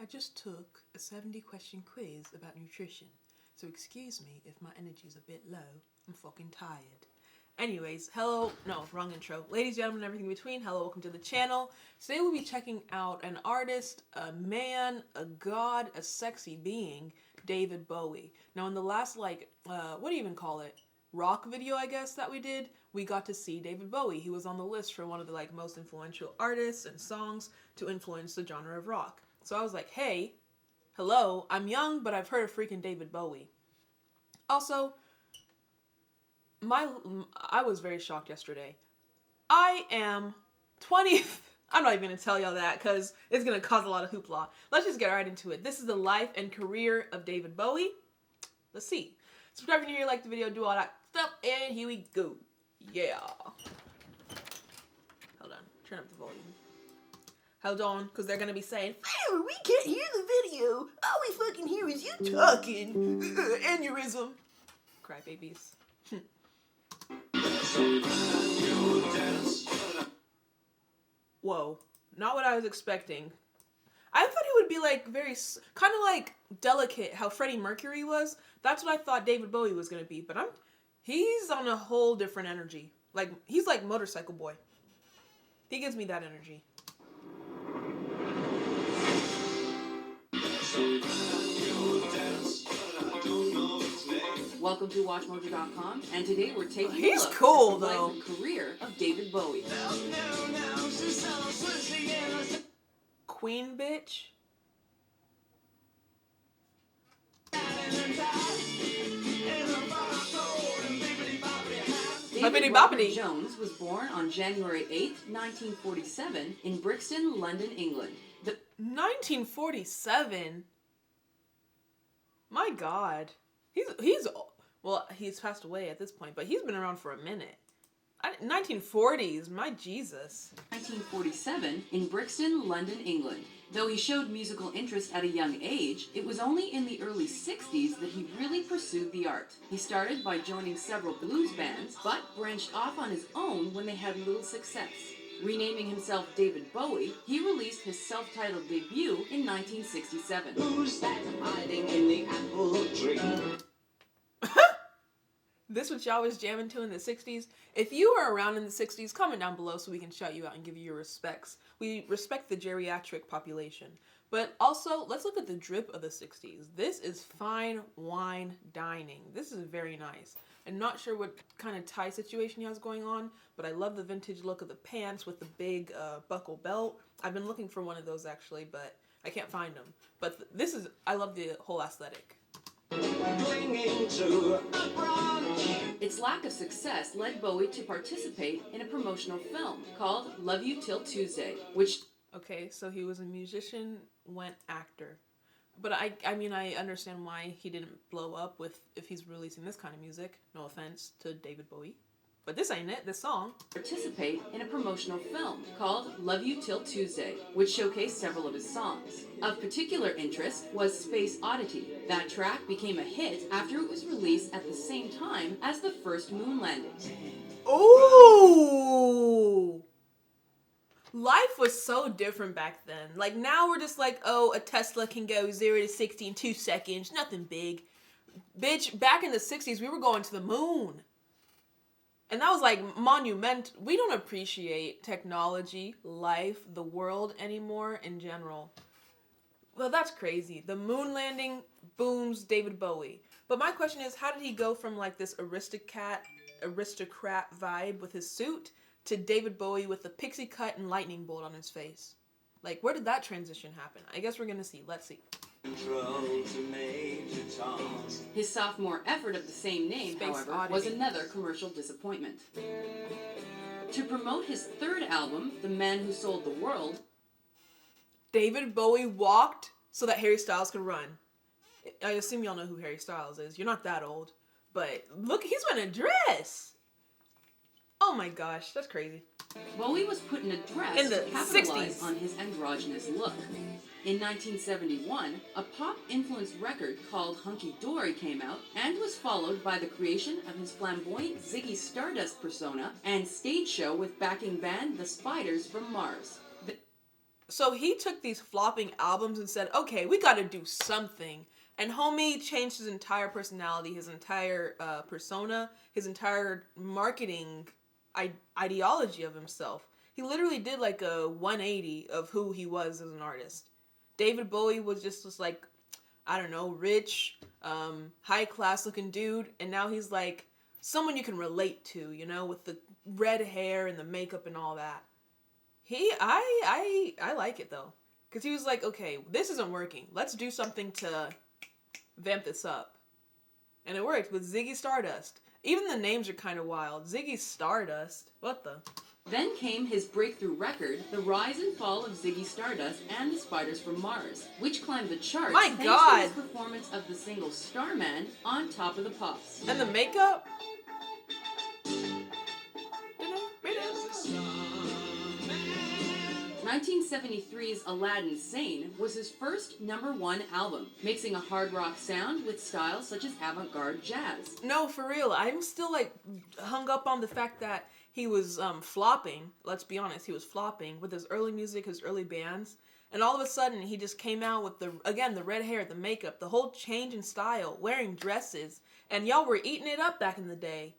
I just took a 70-question quiz about nutrition, so excuse me if my energy's a bit low. I'm fucking tired. Anyways, hello, no, wrong intro. Ladies, gentlemen, everything in between, hello, welcome to the channel. Today we'll be checking out an artist, a man, a god, a sexy being, David Bowie. Now in the last, what do you even call it? Rock video, I guess, that we did, we got to see David Bowie. He was on the list for one of the, most influential artists and songs to influence the genre of rock. So I was like, hey, hello, I'm young, but I've heard of freaking David Bowie. Also, I was very shocked yesterday. I am 20. I'm not even going to tell y'all that because it's going to cause a lot of hoopla. Let's just get right into it. This is the life and career of David Bowie. Let's see. Subscribe if you're new, like the video, do all that stuff, and here we go. Yeah. Hold on. Turn up the volume. Hold on, because they're going to be saying, Favour, we can't hear the video. All we fucking hear is you talking. Aneurysm. Crybabies. Whoa. Not what I was expecting. I thought he would be very, kind of delicate, how Freddie Mercury was. That's what I thought David Bowie was going to be. But he's on a whole different energy. He's like Motorcycle Boy. He gives me that energy. Welcome to WatchMojo.com, and today we're taking He's a look cool, at the though. life and career of David Bowie. Queen bitch. David Robert Jones was born on January 8, 1947, in Brixton, London, England. 1947? My God. He's passed away at this point, but he's been around for a minute. 1940s, my Jesus. 1947, in Brixton, London, England. Though he showed musical interest at a young age, it was only in the early 60s that he really pursued the art. He started by joining several blues bands, but branched off on his own when they had little success. Renaming himself David Bowie, he released his self-titled debut in 1967. Who's that hiding in the apple tree? This what y'all was jamming to in the 60s? If you were around in the 60s, comment down below so we can shout you out and give you your respects. We respect the geriatric population. But also, let's look at the drip of the 60s. This is fine wine dining. This is very nice. I'm not sure what kind of tie situation he has going on, but I love the vintage look of the pants with the big buckle belt. I've been looking for one of those actually, but I can't find them. But I love the whole aesthetic. Its lack of success led Bowie to participate in a promotional film called Love You Till Tuesday, which... Okay, so he was a musician, went actor. But I mean, I understand why he didn't blow up if he's releasing this kind of music. No offense to David Bowie. But this ain't it, this song. Participate in a promotional film called Love You Till Tuesday, which showcased several of his songs. Of particular interest was Space Oddity. That track became a hit after it was released at the same time as the first moon landing. Ooh! Life was so different back then. Now we're just oh, a Tesla can go 0 to 60 in 2 seconds. Nothing big. Bitch, back in the 60s, we were going to the moon. And that was monumental. We don't appreciate technology, life, the world anymore in general. Well, that's crazy. The moon landing booms David Bowie. But my question is, how did he go from this aristocrat vibe with his suit to David Bowie with the pixie cut and lightning bolt on his face? Where did that transition happen? I guess we're gonna see. Let's see. His sophomore effort of the same name, however, was another commercial disappointment. To promote his third album, The Man Who Sold the World, David Bowie walked so that Harry Styles could run. I assume y'all know who Harry Styles is. You're not that old. But look, he's wearing a dress. Oh my gosh, that's crazy. Bowie was put in a dress in the to capitalize 60s. on his androgynous look. In 1971, a pop-influenced record called Hunky Dory came out and was followed by the creation of his flamboyant Ziggy Stardust persona and stage show with backing band The Spiders from Mars. So he took these flopping albums and said, okay, we got to do something. And homie changed his entire personality, his entire persona, his entire marketing ideology of himself. He literally did like a 180 of who he was as an artist. David Bowie was just like, I don't know, rich, high class looking dude. And now he's like someone you can relate to, you know, with the red hair and the makeup and all that. I like it though. Because he was like, okay, this isn't working. Let's do something to vamp this up. And it worked with Ziggy Stardust. Even the names are kind of wild. Ziggy Stardust. What the? Then came his breakthrough record, The Rise and Fall of Ziggy Stardust and the Spiders from Mars, which climbed the charts My thanks God. to his performance of the single Starman on Top of the Pops. And the makeup? 1973's Aladdin Sane was his first #1 album, mixing a hard rock sound with styles such as avant-garde jazz. No, for real. I'm still like hung up on the fact that he was flopping. Let's be honest, he was flopping with his early music, his early bands. And all of a sudden, he just came out with the red hair, the makeup, the whole change in style, wearing dresses. And y'all were eating it up back in the day.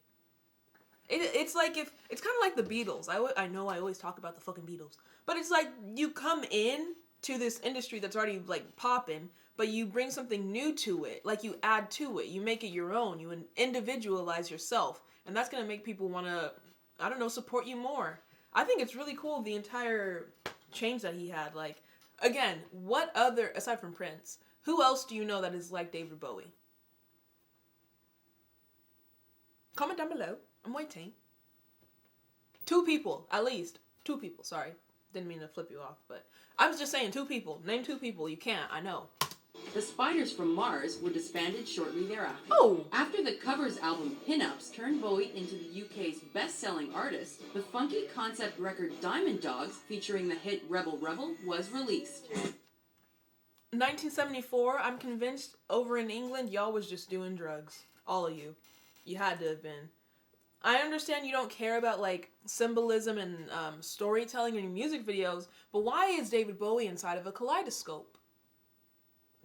It's like it's kind of like the Beatles. I know I always talk about the fucking Beatles. But it's like you come in to this industry that's already like popping, but you bring something new to it. Like you add to it. You make it your own. You individualize yourself. And that's going to make people want to, I don't know, support you more. I think it's really cool, the entire change that he had. Like, again, what other, aside from Prince, who else do you know that is like David Bowie? Comment down below. I'm waiting. 2 people, at least. 2 people, sorry. Didn't mean to flip you off, but I was just saying 2 people. Name 2 people. You can't, I know. The Spiders from Mars were disbanded shortly thereafter. Oh! After the covers album Pin-Ups turned Bowie into the UK's best-selling artist, the funky concept record Diamond Dogs, featuring the hit Rebel Rebel, was released. 1974, I'm convinced over in England, y'all was just doing drugs. All of you. You had to have been. I understand you don't care about, like, symbolism and storytelling in your music videos, but why is David Bowie inside of a kaleidoscope?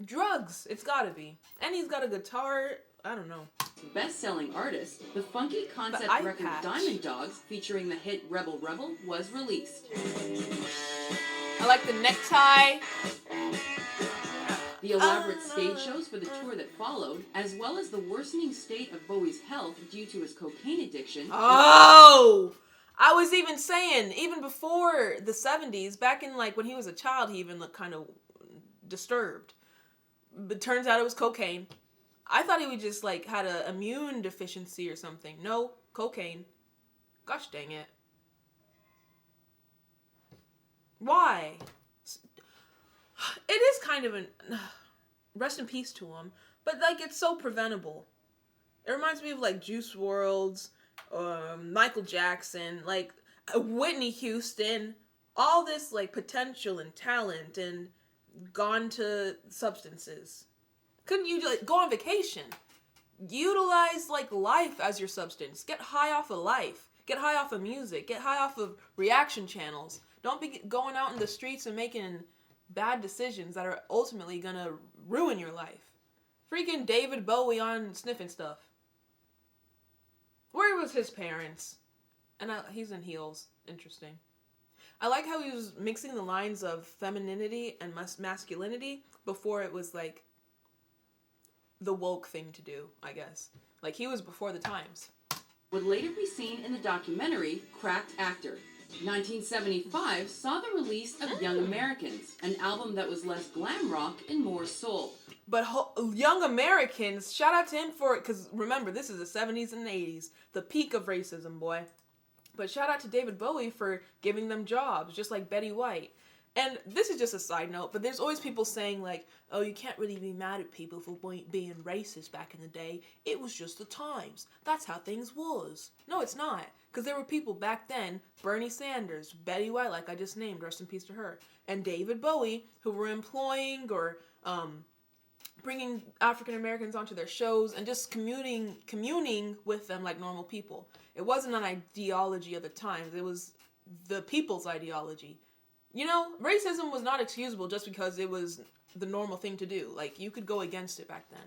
Drugs. It's gotta be. And he's got a guitar. I don't know. Best-selling artist, the funky concept record Diamond Dogs, featuring the hit Rebel Rebel, was released. I like the necktie. The elaborate stage shows for the tour that followed, as well as the worsening state of Bowie's health due to his cocaine addiction. Oh! I was even saying, even before the 70s, back in like when he was a child, he even looked kind of disturbed. But turns out it was cocaine. I thought he would just like had an immune deficiency or something. No, cocaine. Gosh dang it. Why? It is kind of an rest in peace to him, but like it's so preventable. It reminds me of like Juice WRLD's, Michael Jackson, like Whitney Houston, all this like potential and talent, and gone to substances. Couldn't you like go on vacation? Utilize like life as your substance. Get high off of life. Get high off of music. Get high off of reaction channels. Don't be going out in the streets and making bad decisions that are ultimately gonna ruin your life. Freaking David Bowie on sniffing stuff. Where was his parents? And he's in heels. Interesting. I like how he was mixing the lines of femininity and masculinity before it was like the woke thing to do, I guess. Like he was before the times. Would later be seen in the documentary Cracked Actor. 1975 saw the release of Young Americans, an album that was less glam rock and more soul. But Young Americans, shout out to him for it, because remember, this is the 70s and 80s, the peak of racism, boy. But shout out to David Bowie for giving them jobs, just like Betty White. And this is just a side note, but there's always people saying like, oh, you can't really be mad at people for being racist back in the day. It was just the times. That's how things was. No, it's not. Because there were people back then, Bernie Sanders, Betty White, like I just named, rest in peace to her, and David Bowie, who were employing or bringing African Americans onto their shows and just communing with them like normal people. It wasn't an ideology of the times. It was the people's ideology. You know, racism was not excusable just because it was the normal thing to do. Like, you could go against it back then.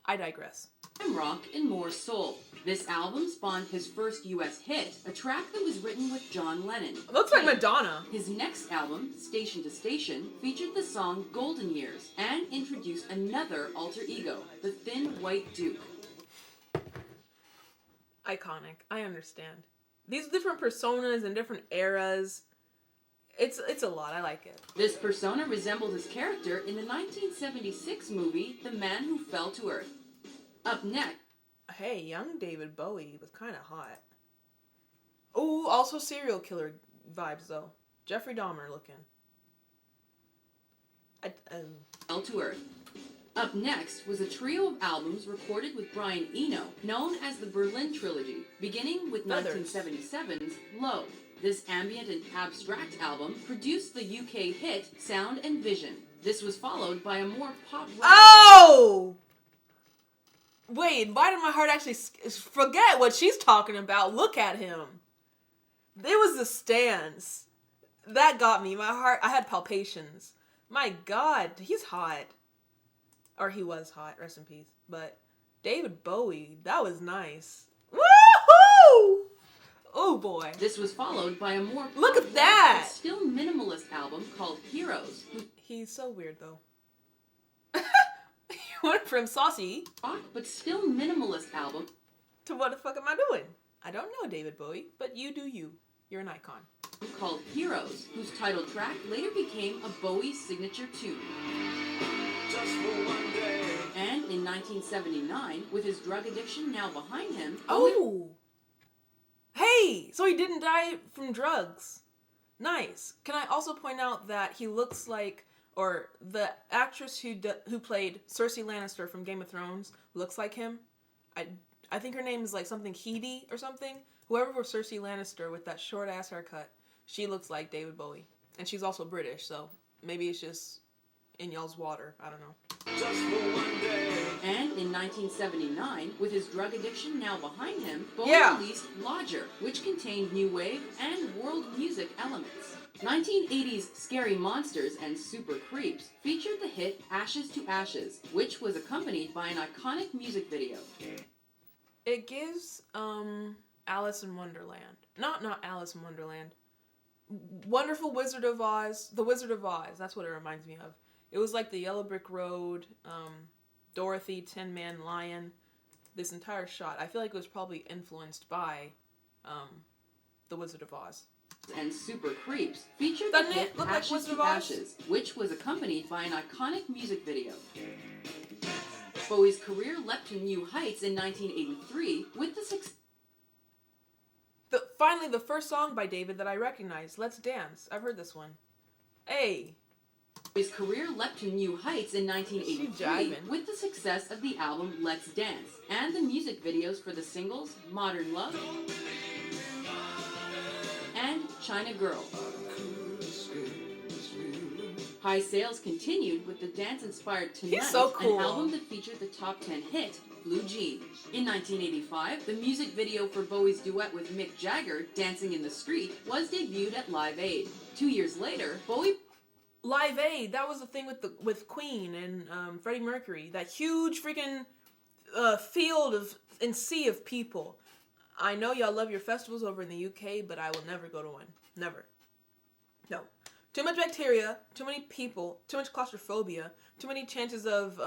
I digress. Rock and more soul. This album spawned his first US hit, a track that was written with John Lennon. It looks like Madonna. His next album, Station to Station, featured the song Golden Years and introduced another alter ego, the Thin White Duke. Iconic. I understand. These different personas and different eras. It's a lot. I like it. This persona resembled his character in the 1976 movie The Man Who Fell to Earth. Up next. Hey, young David Bowie was kind of hot. Ooh, also serial killer vibes though. Jeffrey Dahmer looking. Fell to Earth. Up next was a trio of albums recorded with Brian Eno, known as the Berlin Trilogy, beginning with 1977's Low. This ambient and abstract album produced the UK hit Sound and Vision. This was followed by a more pop rock. Oh! Wait, why did my heart actually forget what she's talking about? Look at him. It was the stance. That got me. My heart, I had palpitations. My God, he's hot. Or he was hot, rest in peace. But David Bowie, that was nice. Woohoo! Oh boy. This was followed by a more look at that, but still minimalist album called Heroes. He's so weird though. He went from saucy rock, but still minimalist album to what the fuck am I doing? I don't know David Bowie, but you do you. You're an icon. Called Heroes, whose title track later became a Bowie signature tune. Just for one day. And in 1979, with his drug addiction now behind him. Oh! Hey! So he didn't die from drugs. Nice. Can I also point out that he looks like, or the actress who played Cersei Lannister from Game of Thrones looks like him. I think her name is like something Heedy or something. Whoever was Cersei Lannister with that short ass haircut, she looks like David Bowie. And she's also British, so maybe it's just in y'all's water. I don't know. Just for one day. And in 1979, with his drug addiction now behind him, Bowie released Lodger, which contained new wave and world music elements. 1980's Scary Monsters and Super Creeps featured the hit Ashes to Ashes, which was accompanied by an iconic music video. It gives Alice in Wonderland. Not Alice in Wonderland. Wonderful Wizard of Oz. The Wizard of Oz. That's what it reminds me of. It was like the Yellow Brick Road, Dorothy, Tin Man, Lion. This entire shot. I feel like it was probably influenced by the Wizard of Oz. And Super Creeps featured the hit Ashes to Ashes, which was accompanied by an iconic music video. Bowie's career leapt to new heights in 1983 with the success. Finally, the first song by David that I recognize, Let's Dance. I've heard this one. Hey. His career leapt to new heights in 1983 with the success of the album Let's Dance and the music videos for the singles Modern Love and China Girl. High sales continued with the dance-inspired Tonight, He's so cool. An album that featured the top 10 hit, Blue Jean. In 1985, the music video for Bowie's duet with Mick Jagger, Dancing in the Street, was debuted at Live Aid. 2 years later, Bowie... Live Aid, that was the thing with Queen and Freddie Mercury. That huge freaking field and sea of people. I know y'all love your festivals over in the UK, but I will never go to one. Never. No. Too much bacteria, too many people, too much claustrophobia, too many chances of,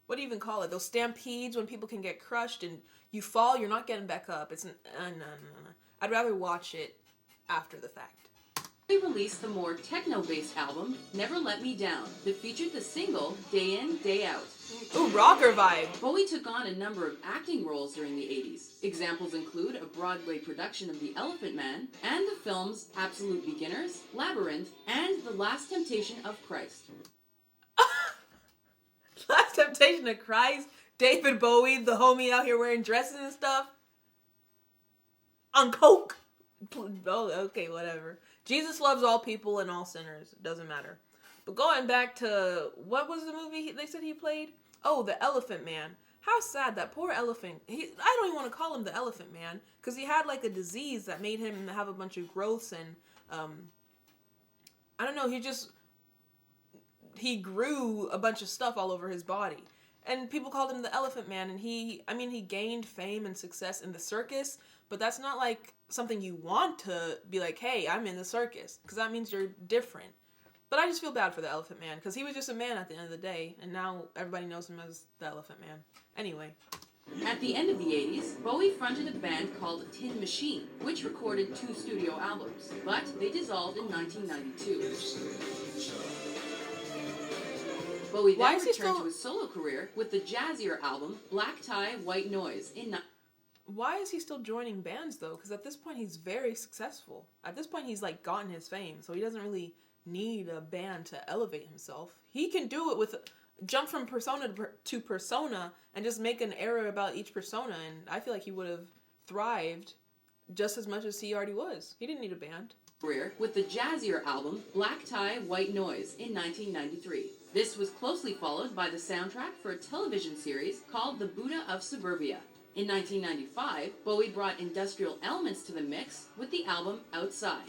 what do you even call it? Those stampedes when people can get crushed and you fall, you're not getting back up. It's no. I'd rather watch it after the fact. They released the more techno-based album, Never Let Me Down, that featured the single Day In, Day Out. Ooh, rocker vibe. Bowie took on a number of acting roles during the 80s. Examples include a Broadway production of The Elephant Man, and the films Absolute Beginners, Labyrinth, and The Last Temptation of Christ. Last Temptation of Christ? David Bowie, the homie out here wearing dresses and stuff? On coke? Oh, okay, whatever. Jesus loves all people and all sinners. It doesn't matter. But going back to, what was the movie they said he played? Oh, The Elephant Man. How sad, that poor elephant. I don't even want to call him the Elephant Man, because he had like a disease that made him have a bunch of growths and I don't know, he grew a bunch of stuff all over his body. And people called him the Elephant Man, and he gained fame and success in the circus, but that's not like something you want to be like, hey, I'm in the circus, because that means you're different. But I just feel bad for the Elephant Man, because he was just a man at the end of the day, and now everybody knows him as the Elephant Man. Anyway. At the end of the 80s, Bowie fronted a band called Tin Machine, which recorded 2 studio albums, but they dissolved in 1992. Bowie then returned to his solo career with the jazzier album Black Tie, White Noise Why is he still joining bands, though? Because at this point, he's very successful. At this point, he's, like, gotten his fame, so he doesn't really need a band to elevate himself. He can do it with... jump from persona to persona and just make an era about each persona, and I feel like he would have thrived just as much as he already was. He didn't need a band. Career with the jazzier album Black Tie, White Noise in 1993. This was closely followed by the soundtrack for a television series called The Buddha of Suburbia. In 1995, Bowie brought industrial elements to the mix with the album Outside.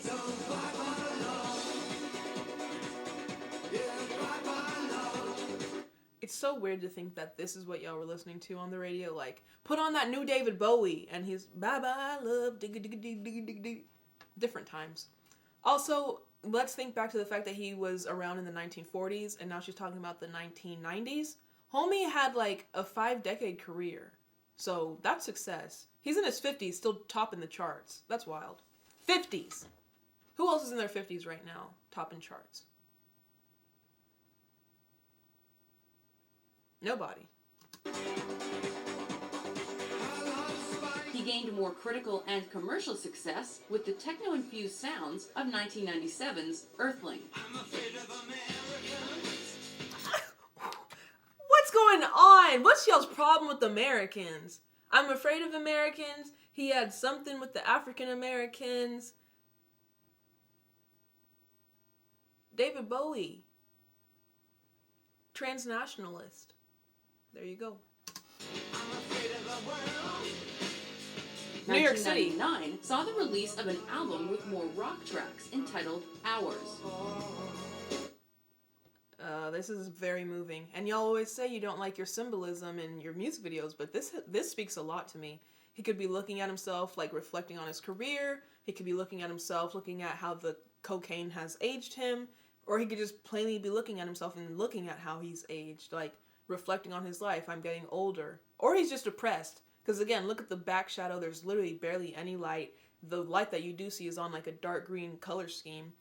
It's so weird to think that this is what y'all were listening to on the radio. Like, put on that new David Bowie, and he's bye-bye, love, digga-digga-digga-digga-digga. Different times. Also, let's think back to the fact that he was around in the 1940s, and now she's talking about the 1990s. Homie had, like, a 5-decade career. So, that's success. He's in his 50s, still topping the charts. That's wild. 50s! Who else is in their 50s right now, topping charts? Nobody. He gained more critical and commercial success with the techno-infused sounds of 1997's Earthling. What's going on? What's y'all's problem with Americans? I'm afraid of Americans. He had something with the African Americans. David Bowie. Transnationalist. There you go. New York City. 1999 saw the release of an album with more rock tracks entitled Hours. This is very moving. And y'all always say you don't like your symbolism in your music videos, but this speaks a lot to me. He could be looking at himself, like reflecting on his career. He could be looking at himself, looking at how the cocaine has aged him. Or he could just plainly be looking at himself and looking at how he's aged, like reflecting on his life. I'm getting older. Or he's just depressed. Because again, look at the back shadow. There's literally barely any light. The light that you do see is on like a dark green color scheme.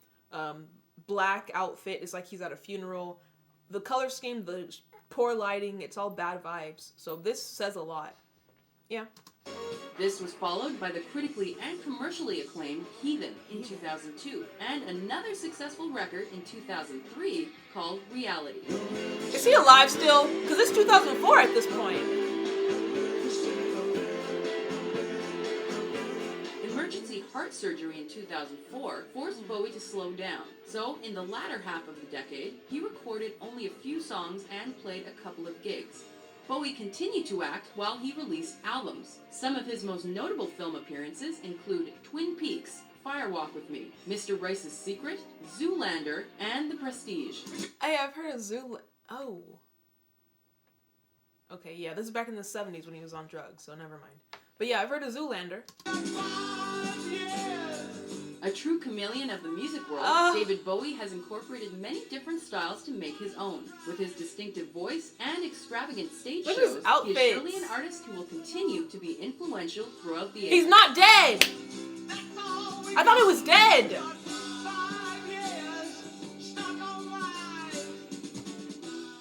Black outfit is like he's at a funeral. The color scheme, the poor lighting, it's all bad vibes. So this says a lot. Yeah. This was followed by the critically and commercially acclaimed Heathen in 2002, and another successful record in 2003 called Reality. Is he alive still? Because it's 2004 at this point. Emergency heart surgery in 2004 forced Bowie to slow down. So, in the latter half of the decade, he recorded only a few songs and played a couple of gigs. Bowie continued to act while he released albums. Some of his most notable film appearances include Twin Peaks, Fire Walk with Me, Mr. Rice's Secret, Zoolander, and The Prestige. Hey, I've heard of Oh. Okay, yeah, this is back in the 70s when he was on drugs, so never mind. But yeah, I've heard of Zoolander. A true chameleon of the music world, David Bowie has incorporated many different styles to make his own. With his distinctive voice and extravagant stage shows, he is surely an artist who will continue to be influential throughout the age. He's not dead! I thought he was dead!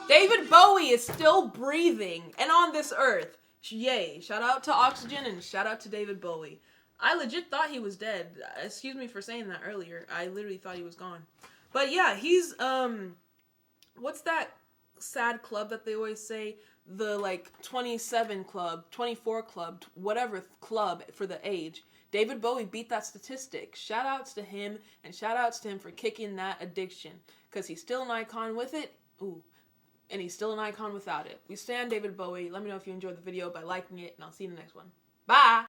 David Bowie is still breathing and on this earth. Yay. Shout out to Oxygen and shout out to David Bowie. I legit thought he was dead. Excuse me for saying that earlier. I literally thought he was gone. But yeah, he's, what's that sad club that they always say? The, like, 27 club, 24 club, whatever club for the age. David Bowie beat that statistic. Shout outs to him, and shout outs to him for kicking that addiction. Because he's still an icon with it. Ooh. And he's still an icon without it. We stand David Bowie. Let me know if you enjoyed the video by liking it, and I'll see you in the next one. Bye!